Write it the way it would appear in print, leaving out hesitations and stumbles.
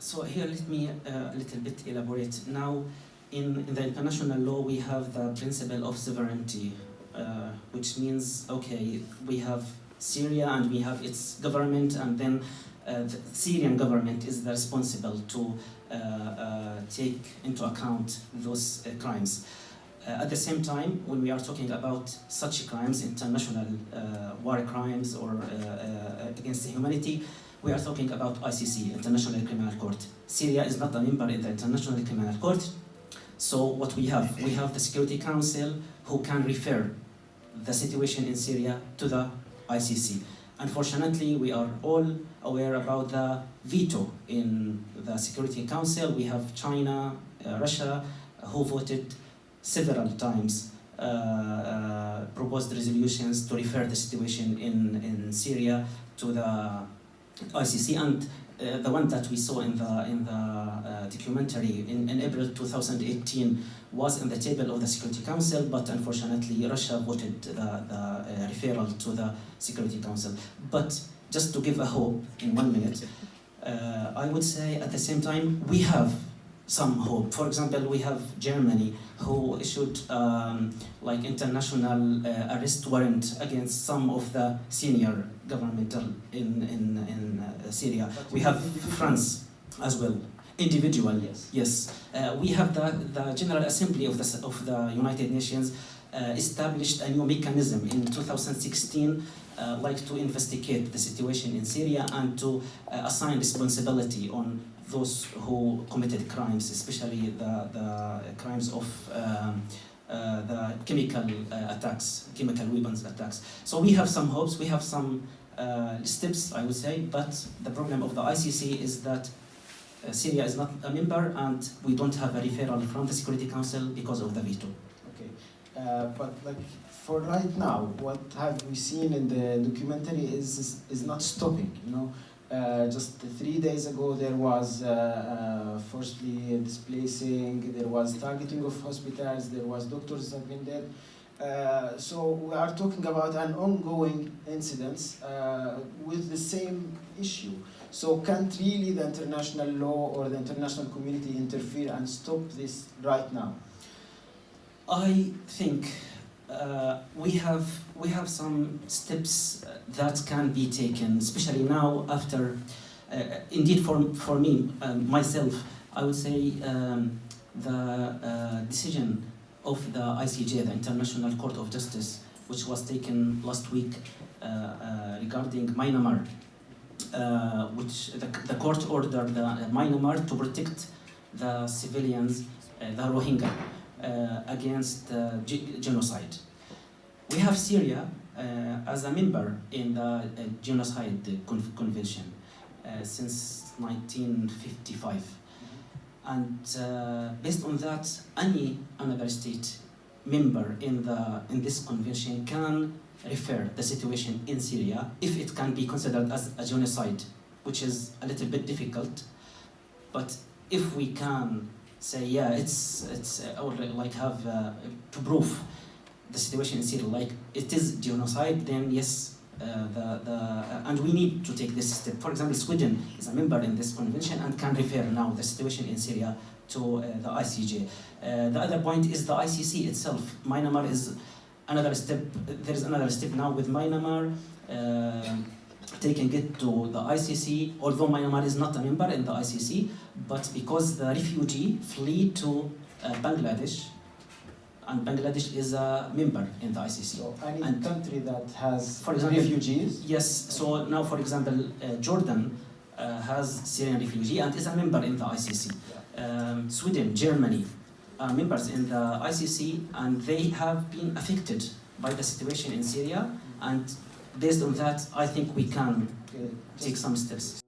So here let me a little bit elaborate. Now, in the international law, we have the principle of sovereignty, which means, okay, we have Syria and we have its government, and then the Syrian government is the responsible to take into account those crimes. At the same time, when we are talking about such crimes, international war crimes or against humanity, we are talking about ICC, International Criminal Court. Syria is not a member in the International Criminal Court. So what we have the Security Council who can refer the situation in Syria to the ICC. Unfortunately, we are all aware about the veto in the Security Council. We have China, Russia, who voted several times, proposed resolutions to refer the situation in Syria to the ICC, and the one that we saw in the documentary in April 2018 was in the table of the Security Council, but unfortunately Russia voted the referral to the Security Council. But just to give a hope in 1 minute, I would say at the same time we have some hope. For example, we have Germany who issued like international arrest warrant against some of the senior governmental in Syria. We have France as well. Individual, yes. We have the General Assembly of the United Nations established a new mechanism in 2016, like to investigate the situation in Syria and to assign responsibility on those who committed crimes, especially the crimes of the chemical attacks, chemical weapons attacks. So we have some hopes, we have some steps, I would say, but the problem of the ICC is that Syria is not a member and we don't have a referral from the Security Council because of the veto. Okay, but like for right now, what have we seen in the documentary is not stopping, you know? Just 3 days ago there was forcibly displacing, there was targeting of hospitals, there was doctors that have been dead. So we are talking about an ongoing incident with the same issue. So can't really the international law or the international community interfere and stop this right now? I think we have some steps that can be taken, especially now after, indeed for me, myself, I would say the decision of the ICJ, the International Court of Justice, which was taken last week regarding Myanmar, which the court ordered Myanmar to protect the civilians, the Rohingya, against genocide. We have Syria as a member in the Genocide Convention since 1955. And based on that, any another state member in this convention can refer the situation in Syria if it can be considered as a genocide, which is a little bit difficult. But if we can say, yeah, it's or like have to prove the situation in Syria like it is genocide, then yes, and we need to take this step. For example, Sweden is a member in this convention and can refer now the situation in Syria to the ICJ. The other point is the ICC itself. Myanmar is another step. There is another step now with Myanmar taking it to the ICC, although Myanmar is not a member in the ICC, but because the refugee flee to Bangladesh, and Bangladesh is a member in the ICC. So any country that has, for example, refugees? Yes, so now for example, Jordan has Syrian refugee and is a member in the ICC. Sweden, Germany are members in the ICC, and they have been affected by the situation in Syria, and based on that, I think we can take some steps.